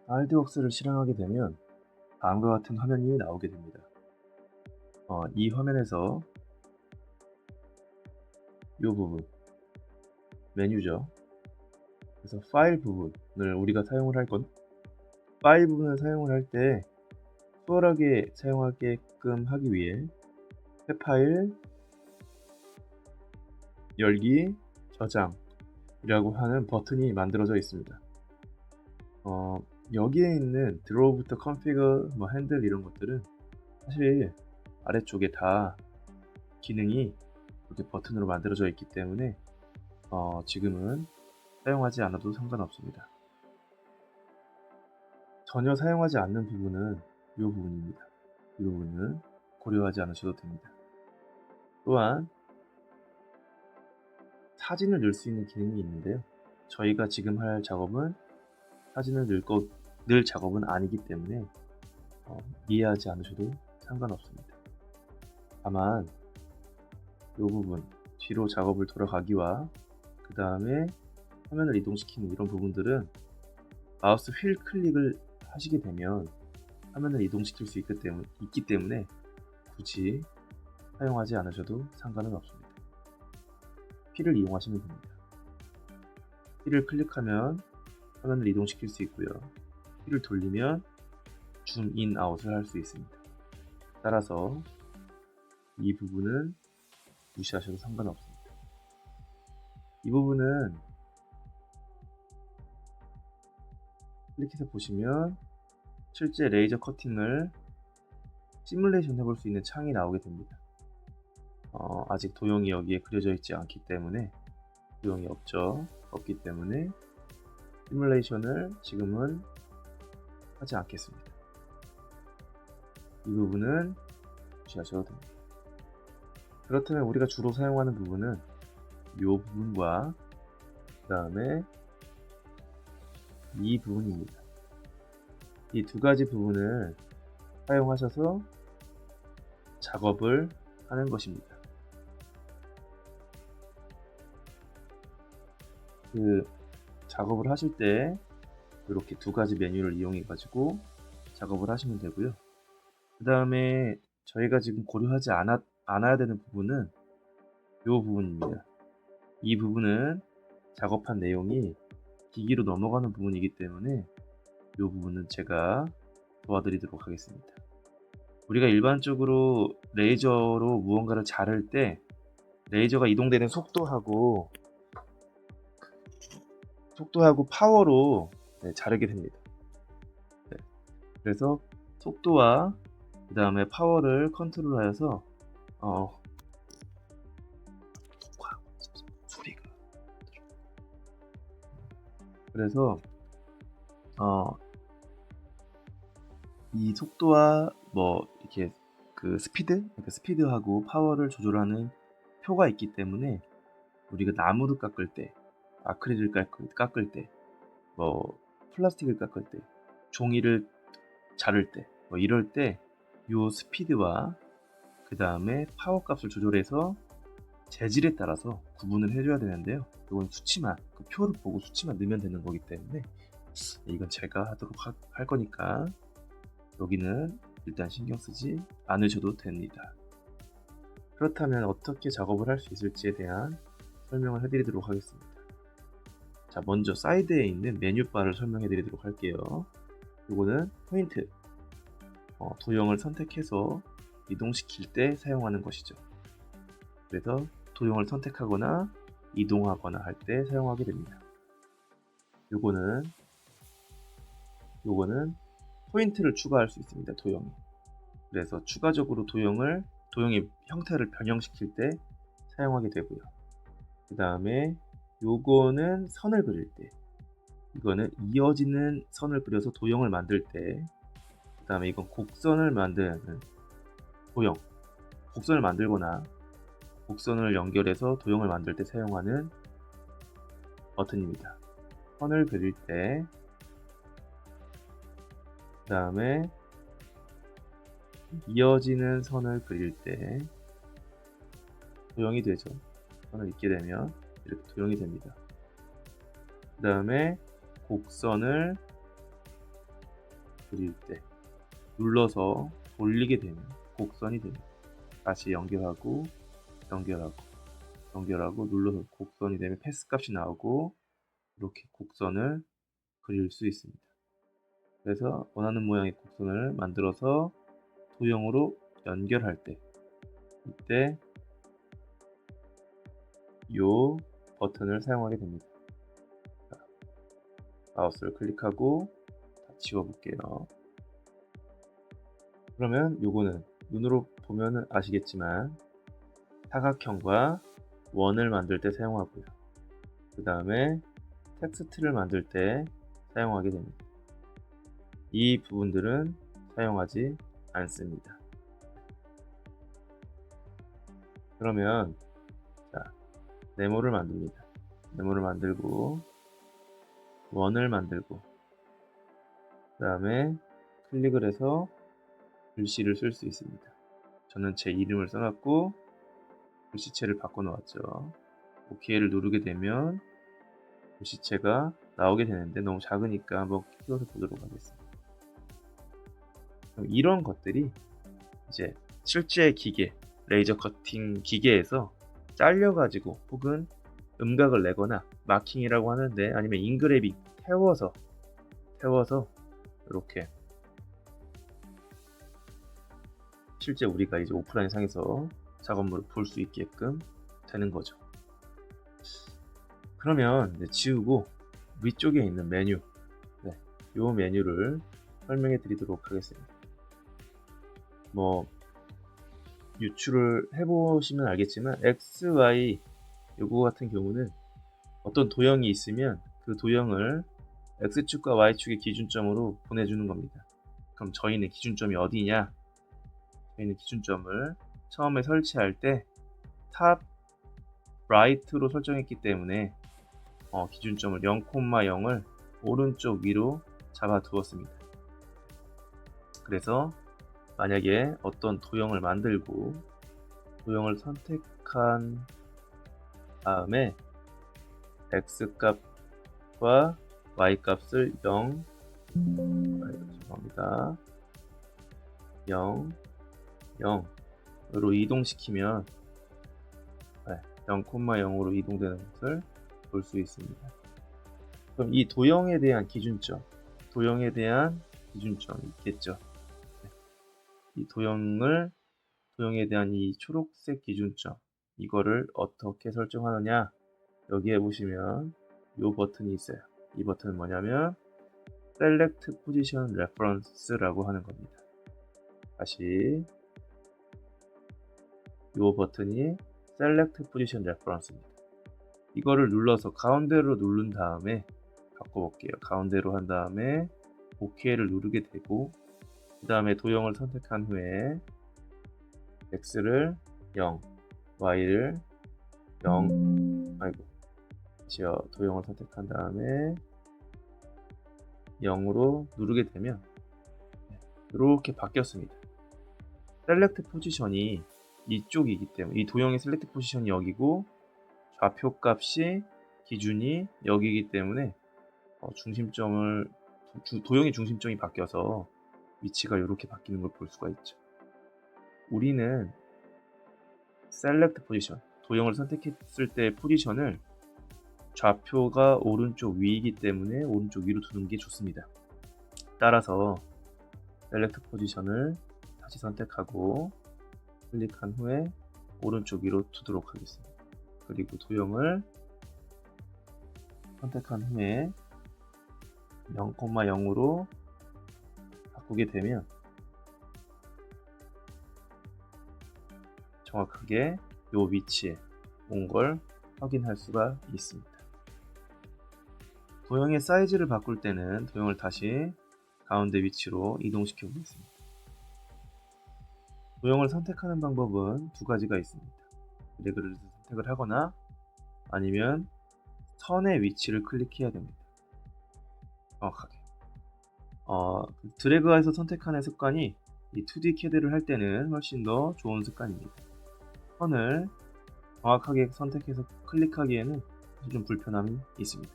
RD웍스를 실행하게 되면 다음과 같은 화면이 나오게 됩니다. 이 화면에서 이 부분, 메뉴죠. 그래서 파일 부분을 우리가 사용을 할 건, 파일 부분을 사용을 할 때 수월하게 사용하게끔 하기 위해 새 파일, 열기, 저장이라고 하는 버튼이 만들어져 있습니다. 여기에 있는 드로우부터 컨피그, 핸들 이런 것들은 사실 아래쪽에 다 기능이 이렇게 버튼으로 만들어져 있기 때문에 지금은 사용하지 않아도 상관없습니다. 전혀 사용하지 않는 부분은 이 부분입니다. 이 부분은 고려하지 않으셔도 됩니다. 또한 사진을 넣을 수 있는 기능이 있는데요. 저희가 지금 할 작업은 사진을 넣을 작업은 아니기 때문에 이해하지 않으셔도 상관없습니다. 다만 이 부분, 뒤로 작업을 돌아가기와 그 다음에 화면을 이동시키는 이런 부분들은 마우스 휠 클릭을 하시게 되면 화면을 이동시킬 수 있기 때문에 굳이 사용하지 않으셔도 상관은 없습니다. 휠을 이용하시면 됩니다. 휠을 클릭하면 화면을 이동시킬 수 있고요. 휠을 돌리면 줌 인, 아웃을 할 수 있습니다. 따라서 이 부분은 무시하셔도 상관없습니다. 이 부분은 클릭해서 보시면 실제 레이저 커팅을 시뮬레이션 해볼 수 있는 창이 나오게 됩니다. 아직 도형이 여기에 그려져 있지 않기 때문에, 도형이 없기 때문에 시뮬레이션을 지금은 하지 않겠습니다. 이 부분은 무시하셔도 됩니다. 그렇다면 우리가 주로 사용하는 부분은 이 부분과 그 다음에 이 부분입니다. 이 두 가지 부분을 사용하셔서 작업을 하는 것입니다. 작업을 하실 때 이렇게 두 가지 메뉴를 이용해 가지고 작업을 하시면 되고요. 그 다음에 저희가 지금 고려하지 않아야 되는 부분은 이 부분입니다. 이 부분은 작업한 내용이 기기로 넘어가는 부분이기 때문에 이 부분은 제가 도와드리도록 하겠습니다. 우리가 일반적으로 레이저로 무언가를 자를 때 레이저가 이동되는 속도하고 파워로 자르게 됩니다. 그래서 속도와 그 다음에 파워를 컨트롤하여서 소리가 그래서 이 속도와 이렇게 스피드하고 파워를 조절하는 표가 있기 때문에 우리가 나무를 깎을 때, 아크릴을 깎을 때, 플라스틱을 깎을 때, 종이를 자를 때, 이럴 때 이 스피드와 그 다음에 파워 값을 조절해서 재질에 따라서 구분을 해줘야 되는데요. 이건 수치만, 그 표를 보고 수치만 넣으면 되는 거기 때문에 이건 제가 하도록 할 거니까 여기는 일단 신경 쓰지 않으셔도 됩니다. 그렇다면 어떻게 작업을 할 수 있을지에 대한 설명을 해드리도록 하겠습니다. 자, 먼저 사이드에 있는 메뉴바를 설명해 드리도록 할게요. 이거는 포인트, 도형을 선택해서 이동시킬 때 사용하는 것이죠. 그래서 도형을 선택하거나 이동하거나 할 때 사용하게 됩니다. 요거는 포인트를 추가할 수 있습니다. 도형이. 그래서 추가적으로 도형의 형태를 변형시킬 때 사용하게 되고요. 그 다음에 요거는 선을 그릴 때, 이거는 이어지는 선을 그려서 도형을 만들 때, 그 다음에 이건 곡선을 만드는 도형, 곡선을 만들거나 곡선을 연결해서 도형을 만들 때 사용하는 버튼입니다. 선을 그릴 때, 그 다음에 이어지는 선을 그릴 때 도형이 되죠. 선을 잇게 되면 이렇게 도형이 됩니다. 그 다음에 곡선을 그릴 때 눌러서 돌리게 되면 곡선이 됩니다. 다시 연결하고 눌러서 곡선이 되면 패스 값이 나오고 이렇게 곡선을 그릴 수 있습니다. 그래서 원하는 모양의 곡선을 만들어서 도형으로 연결할 때 이때 이 버튼을 사용하게 됩니다. 자, 마우스를 클릭하고 다 지워볼게요. 그러면 요거는 눈으로 보면 아시겠지만 사각형과 원을 만들 때 사용하고요. 그 다음에 텍스트를 만들 때 사용하게 됩니다. 이 부분들은 사용하지 않습니다. 그러면 자, 네모를 만듭니다. 네모를 만들고 원을 만들고 그 다음에 클릭을 해서 글씨를 쓸 수 있습니다. 저는 제 이름을 써놨고 글씨체를 바꿔놓았죠. OK를 누르게 되면 글씨체가 나오게 되는데 너무 작으니까 한번 키워서 보도록 하겠습니다. 그럼 이런 것들이 이제 실제 기계, 레이저 커팅 기계에서 잘려가지고 혹은 음각을 내거나 마킹이라고 하는데 아니면 인그래빙 태워서 이렇게 실제 우리가 이제 오프라인 상에서 작업물을 볼 수 있게끔 되는 거죠. 그러면 이제 지우고 위쪽에 있는 메뉴, 이 메뉴를 설명해 드리도록 하겠습니다. 뭐 유출을 해보시면 알겠지만 X, Y 요거 같은 경우는 어떤 도형이 있으면 그 도형을 X축과 Y축의 기준점으로 보내주는 겁니다. 그럼 저희는 기준점이 어디냐? 저희는 기준점을 처음에 설치할 때 탑 라이트로 설정했기 때문에 기준점을 0,0을 오른쪽 위로 잡아 두었습니다. 그래서 만약에 어떤 도형을 만들고 도형을 선택한 다음에 X 값과 Y 값을 0으로 이동시키면 0,0으로 이동되는 것을 볼 수 있습니다. 그럼 이 도형에 대한 기준점이 있겠죠. 이 도형에 대한 이 초록색 기준점, 이거를 어떻게 설정하느냐? 여기에 보시면 이 버튼이 있어요. 이 버튼은 뭐냐면 Select Position Reference라고 하는 겁니다. 다시 이 버튼이 Select Position Reference입니다. 이거를 눌러서 가운데로 누른 다음에 바꿔볼게요. 가운데로 한 다음에 OK를 누르게 되고 그 다음에 도형을 선택한 후에 X를 0, Y를 0, 도형을 선택한 다음에 0으로 누르게 되면 이렇게 바뀌었습니다. 셀렉트 포지션이 이쪽이기 때문에 이 도형의 셀렉트 포지션이 여기고 좌표 값이 기준이 여기이기 때문에 도형의 중심점이 바뀌어서 위치가 이렇게 바뀌는 걸 볼 수가 있죠. 우리는 셀렉트 포지션, 도형을 선택했을 때 포지션을 좌표가 오른쪽 위이기 때문에 오른쪽 위로 두는 게 좋습니다. 따라서 셀렉트 포지션을 다시 선택하고 클릭한 후에 오른쪽 위로 두도록 하겠습니다. 그리고 도형을 선택한 후에 0,0으로 바꾸게 되면 정확하게 이 위치에 온 걸 확인할 수가 있습니다. 도형의 사이즈를 바꿀 때는 도형을 다시 가운데 위치로 이동시켜 보겠습니다. 도형을 선택하는 방법은 두 가지가 있습니다. 드래그를 선택을 하거나 아니면 선의 위치를 클릭해야 됩니다. 정확하게. 드래그해서 선택하는 습관이 이 2D CAD를 할 때는 훨씬 더 좋은 습관입니다. 선을 정확하게 선택해서 클릭하기에는 좀 불편함이 있습니다.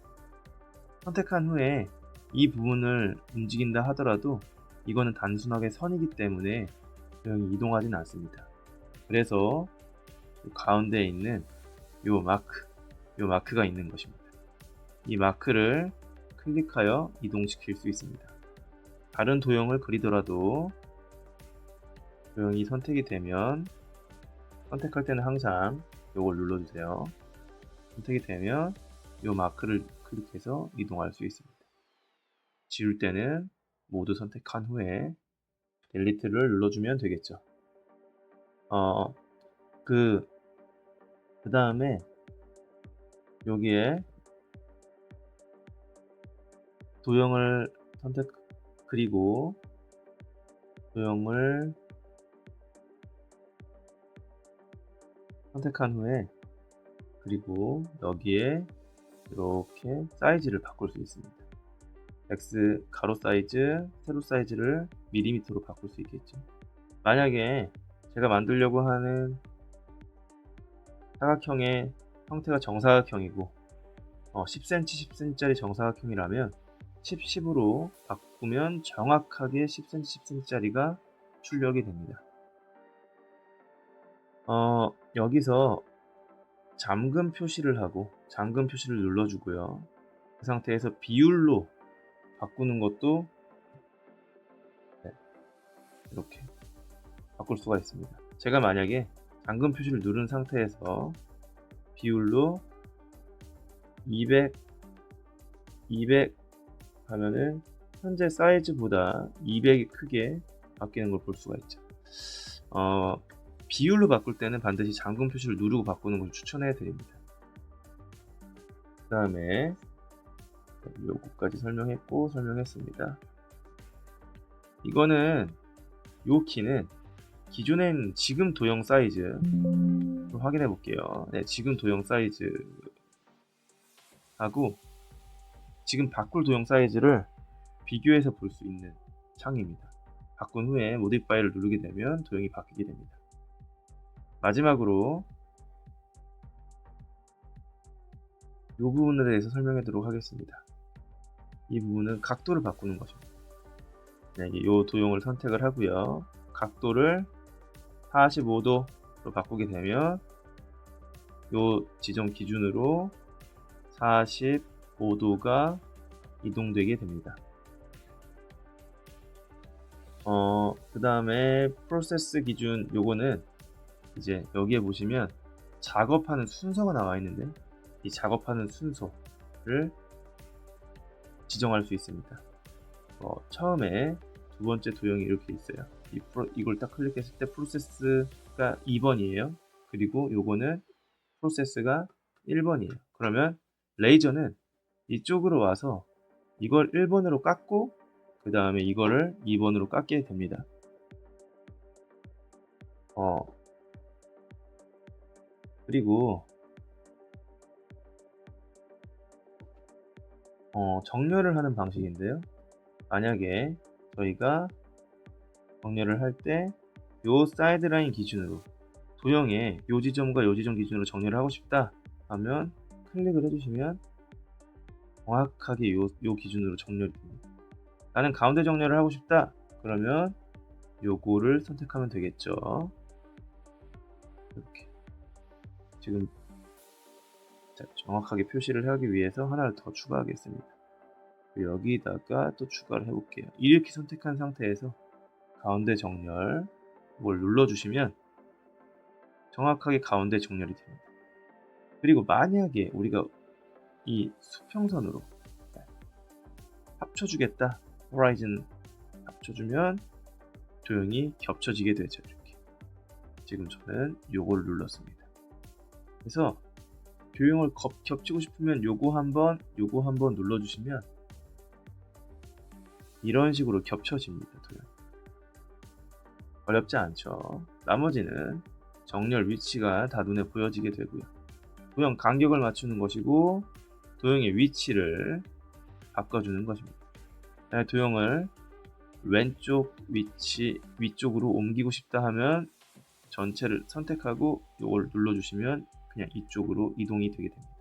선택한 후에 이 부분을 움직인다 하더라도 이거는 단순하게 선이기 때문에 도형이 이동하지는 않습니다. 그래서 가운데에 있는 요 마크가 있는 것입니다. 이 마크를 클릭하여 이동시킬 수 있습니다. 다른 도형을 그리더라도 도형이 선택이 되면, 선택할 때는 항상 요걸 눌러주세요. 선택이 되면 요 마크를 클릭해서 이동할 수 있습니다. 지울 때는 모두 선택한 후에 델리트를 눌러주면 되겠죠. 그 다음에 여기에 도형을 그리고 도형을 선택한 후에, 그리고 여기에 이렇게 사이즈를 바꿀 수 있습니다. X 가로 사이즈, 세로 사이즈를 밀리미터로 바꿀 수 있겠죠. 만약에 제가 만들려고 하는 사각형의 형태가 정사각형이고 10cm, 10cm짜리 정사각형이라면 10, 10으로 바꾸면 정확하게 10cm, 10cm짜리가 출력이 됩니다. 여기서 잠금 표시를 하고 잠금 표시를 눌러주고요. 그 상태에서 비율로 바꾸는 것도 이렇게 바꿀 수가 있습니다. 제가 만약에 잠금 표시를 누른 상태에서 비율로 200 하면은 현재 사이즈보다 200이 크게 바뀌는 걸 볼 수가 있죠. 비율로 바꿀 때는 반드시 잠금 표시를 누르고 바꾸는 걸 추천해 드립니다. 그 다음에 요거까지 설명했습니다. 이거는 요 키는 기존엔 지금 도형 사이즈 확인해 볼게요. 네, 지금 도형 사이즈 하고 지금 바꿀 도형 사이즈를 비교해서 볼 수 있는 창입니다. 바꾼 후에 모디파이를 누르게 되면 도형이 바뀌게 됩니다. 마지막으로 이 부분에 대해서 설명하도록 하겠습니다. 이 부분은 각도를 바꾸는 것입니다. 네, 이 도형을 선택을 하고요. 각도를 45도로 바꾸게 되면 이 지점 기준으로 45도가 이동되게 됩니다. 그 다음에 프로세스 기준, 요거는 이제 여기에 보시면 작업하는 순서가 나와 있는데 이 작업하는 순서를 지정할 수 있습니다. 처음에 두 번째 도형이 이렇게 있어요. 이걸 딱 클릭했을 때 프로세스가 2번이에요. 그리고 요거는 프로세스가 1번이에요. 그러면 레이저는 이쪽으로 와서 이걸 1번으로 깎고 그 다음에 이거를 2번으로 깎게 됩니다. 그리고 정렬을 하는 방식인데요. 만약에 저희가 정렬을 할 때 요 사이드라인 기준으로 도형에 요 지점과 요 지점 기준으로 정렬을 하고 싶다 하면 클릭을 해주시면 정확하게 요 기준으로 정렬이 됩니다. 나는 가운데 정렬을 하고 싶다 그러면 요거를 선택하면 되겠죠. 이렇게 지금 정확하게 표시를 하기 위해서 하나를 더 추가하겠습니다. 여기다가 또 추가를 해볼게요. 이렇게 선택한 상태에서 가운데 정렬 이걸 눌러주시면 정확하게 가운데 정렬이 됩니다. 그리고 만약에 우리가 이 수평선으로 합쳐주겠다, 호라이즌 합쳐주면 도형이 겹쳐지게 되죠. 이렇게 지금 저는 요걸 눌렀습니다. 그래서 도형을 겹치고 싶으면 요거 한번 눌러주시면 이런 식으로 겹쳐집니다. 도형 어렵지 않죠. 나머지는 정렬 위치가 다 눈에 보여지게 되고요. 도형 간격을 맞추는 것이고 도형의 위치를 바꿔주는 것입니다. 도형을 왼쪽 위쪽으로 옮기고 싶다 하면 전체를 선택하고 이걸 눌러주시면 그냥 이쪽으로 이동이 되게 됩니다.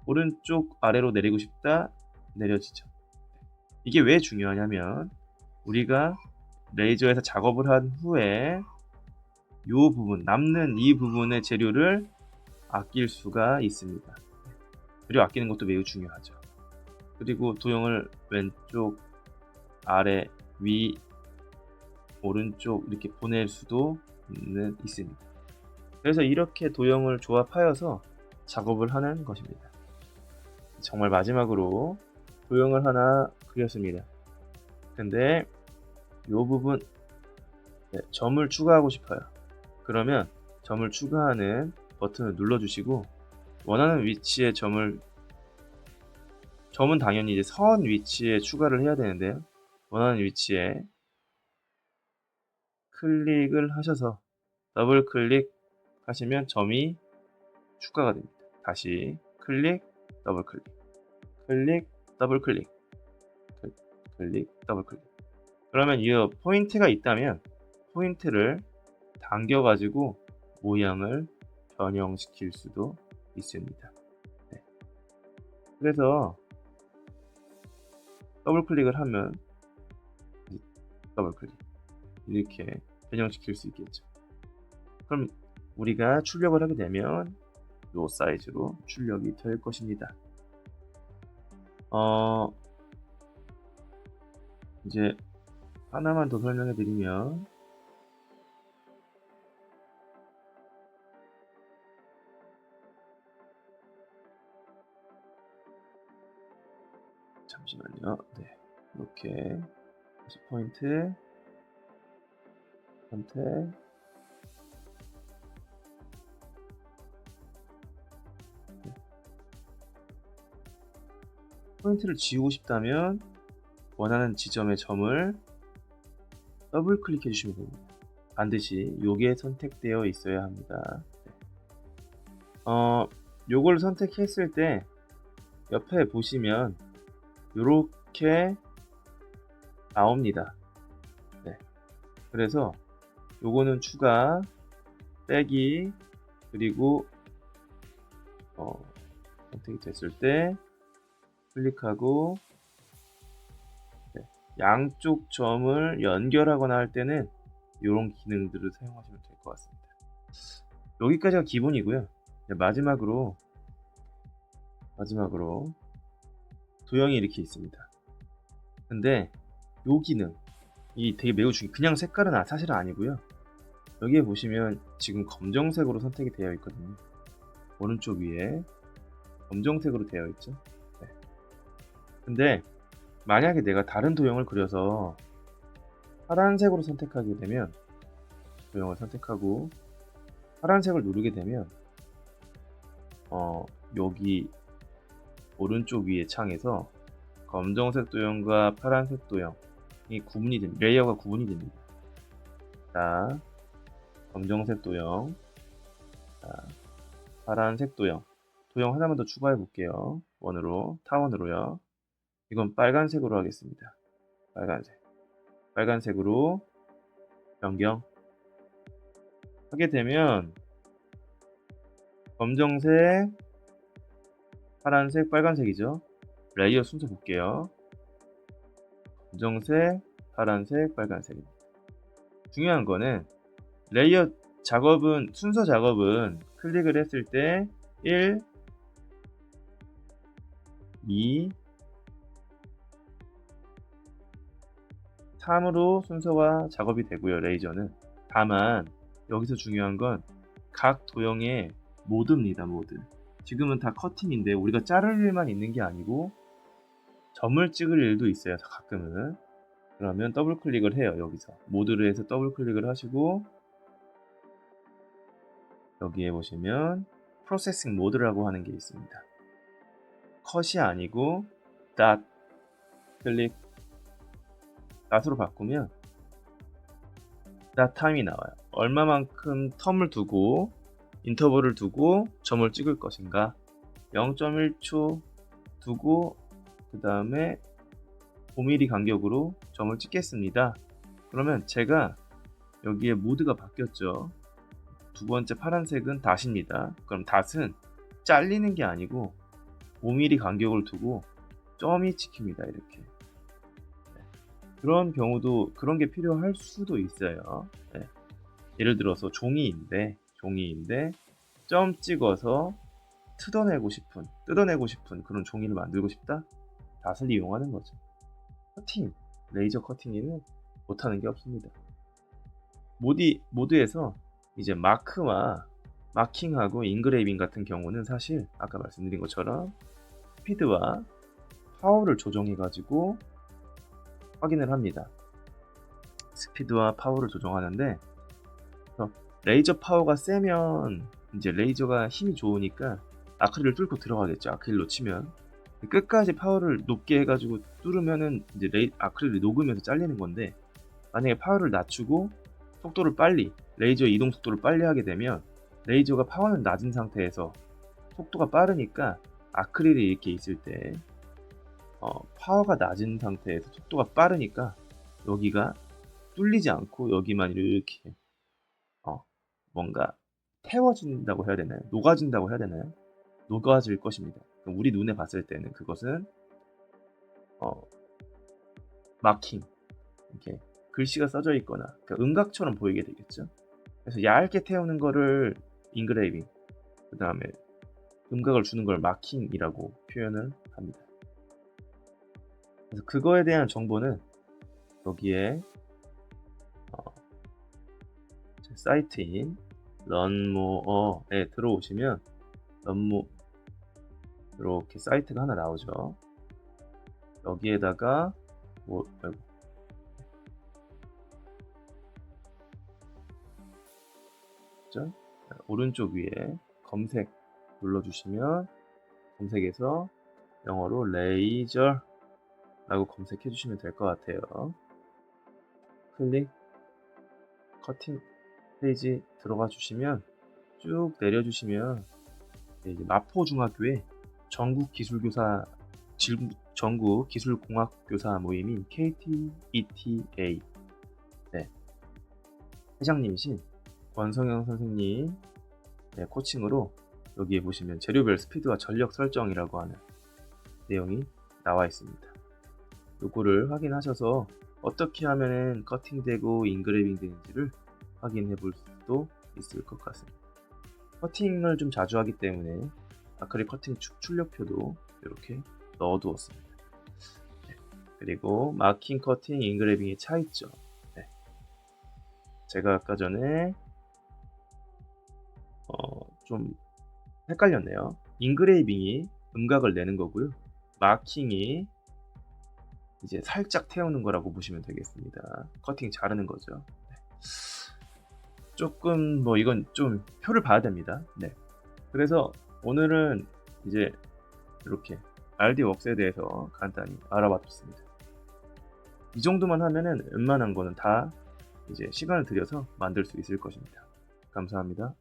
오른쪽 아래로 내리고 싶다, 내려지죠. 이게 왜 중요하냐면 우리가 레이저에서 작업을 한 후에 요 부분, 남는 이 부분의 재료를 아낄 수가 있습니다. 재료 아끼는 것도 매우 중요하죠. 그리고 도형을 왼쪽, 아래, 위, 오른쪽 이렇게 보낼 수도 있습니다. 그래서 이렇게 도형을 조합하여서 작업을 하는 것입니다. 정말 마지막으로 도형을 하나 그렸습니다. 근데 이 부분 점을 추가하고 싶어요. 그러면 점을 추가하는 버튼을 눌러주시고 원하는 위치에 점은 당연히 이제 선 위치에 추가를 해야 되는데요. 원하는 위치에 클릭을 하셔서 더블 클릭 하시면 점이 추가가 됩니다. 다시 클릭, 더블 클릭, 클릭, 더블 클릭, 클릭, 더블 클릭. 그러면 이 포인트가 있다면 포인트를 당겨 가지고 모양을 변형시킬 수도 있습니다. 네. 그래서 더블 클릭을 하면 더블 클릭 이렇게 변형시킬 수 있겠죠. 그럼 우리가 출력을 하게 되면 이 사이즈로 출력이 될 것입니다. 이제 하나만 더 설명해 드리면 잠시만요. 네, 이렇게 다시 포인트 선택 포인트를 지우고 싶다면 원하는 지점의 점을 더블 클릭해 주시면 됩니다. 반드시 요게 선택되어 있어야 합니다. 요걸 선택했을 때 옆에 보시면 요렇게 나옵니다. 네. 그래서 요거는 추가, 빼기, 그리고 선택이 됐을 때 클릭하고 양쪽 점을 연결하거나 할 때는 이런 기능들을 사용하시면 될 것 같습니다. 여기까지가 기본이고요. 마지막으로 도형이 이렇게 있습니다. 근데 이 기능이 되게 매우 중요해요. 그냥 색깔은 사실은 아니고요. 여기에 보시면 지금 검정색으로 선택이 되어 있거든요. 오른쪽 위에 검정색으로 되어 있죠. 네. 근데 만약에 내가 다른 도형을 그려서 파란색으로 선택하게 되면 도형을 선택하고 파란색을 누르게 되면 여기 오른쪽 위에 창에서 검정색 도형과 파란색 도형이 구분이 됩니다. 레이어가 구분이 됩니다. 자, 검정색 도형, 자, 파란색 도형 하나만 더 추가해 볼게요. 타원으로요. 이건 빨간색으로 하겠습니다. 빨간색으로 변경 하게 되면 검정색, 파란색, 빨간색이죠. 레이어 순서 볼게요. 검정색, 파란색, 빨간색입니다. 중요한 거는 레이어 순서 작업은 클릭을 했을 때 1, 2, 3으로 순서가 작업이 되고요. 레이저는. 다만 여기서 중요한 건 각 도형의 모드입니다. 모드. 지금은 다 커팅인데 우리가 자를 일만 있는 게 아니고 점을 찍을 일도 있어요. 가끔은. 그러면 더블 클릭을 해요. 여기서 모드를 해서 더블 클릭을 하시고 여기에 보시면 프로세싱 모드라고 하는 게 있습니다. 컷이 아니고 닷 클릭 닷으로 바꾸면 닷 타임이 나와요. 얼마만큼 텀을 두고 인터벌을 두고 점을 찍을 것인가 0.1초 두고 그 다음에 5mm 간격으로 점을 찍겠습니다. 그러면 제가 여기에 모드가 바뀌었죠. 두 번째 파란색은 닷입니다. 그럼 닷은 잘리는 게 아니고 5mm 간격을 두고 점이 찍힙니다. 이렇게. 그런 경우도 그런 게 필요할 수도 있어요. 네. 예를 들어서 종이인데 점 찍어서 뜯어내고 싶은 그런 종이를 만들고 싶다? 닷을 이용하는 거죠. 커팅, 레이저 커팅에는 못하는 게 없습니다. 모드에서 이제 마크와 마킹하고 인그레이빙 같은 경우는 사실 아까 말씀드린 것처럼 스피드와 파워를 조정해 가지고 확인을 합니다. 스피드와 파워를 조정하는데 레이저 파워가 세면 이제 레이저가 힘이 좋으니까 아크릴을 뚫고 들어가겠죠. 아크릴로 치면 끝까지 파워를 높게 해가지고 뚫으면은 이제 아크릴이 녹으면서 잘리는 건데, 만약에 파워를 낮추고 속도를 빨리, 레이저 이동 속도를 빨리 하게 되면 레이저가 파워는 낮은 상태에서 속도가 빠르니까 아크릴이 이렇게 있을 때 파워가 낮은 상태에서 속도가 빠르니까 여기가 뚫리지 않고 여기만 이렇게 뭔가 태워진다고 해야 되나요? 녹아진다고 해야 되나요? 녹아질 것입니다. 우리 눈에 봤을 때는 그것은 마킹, 이렇게 글씨가 써져 있거나 그러니까 음각처럼 보이게 되겠죠. 그래서 얇게 태우는 거를 인그레이빙, 그 다음에 음각을 주는 걸 마킹이라고 표현을 합니다. 그래서 그거에 대한 정보는 여기에 제 사이트인 런모어에 들어오시면 이렇게 사이트가 하나 나오죠. 여기에다가 오른쪽 위에 검색 눌러주시면 검색에서 영어로 레이저 라고 검색해 주시면 될 것 같아요. 클릭 커팅 페이지 들어가 주시면 쭉 내려 주시면 이제 마포중학교의 전국 기술공학교사 모임인 KTETA 회장님이신 권성영 선생님 코칭으로 여기에 보시면 재료별 스피드와 전력 설정이라고 하는 내용이 나와 있습니다. 요거를 확인하셔서 어떻게 하면 커팅되고 인그레이빙 되는지를 확인해 볼 수도 있을 것 같습니다. 커팅을 좀 자주 하기 때문에 아크릴 커팅 출력표도 이렇게 넣어두었습니다. 그리고 마킹, 커팅, 인그레이빙의 차이점. 제가 아까 전에 좀 헷갈렸네요. 인그레이빙이 음각을 내는 거고요. 마킹이 이제 살짝 태우는 거라고 보시면 되겠습니다. 커팅 자르는 거죠. 조금 이건 좀 표를 봐야 됩니다. 그래서 오늘은 이제 이렇게 RD웍스에 대해서 간단히 알아봤습니다. 이 정도만 하면은 웬만한 거는 다 이제 시간을 들여서 만들 수 있을 것입니다. 감사합니다.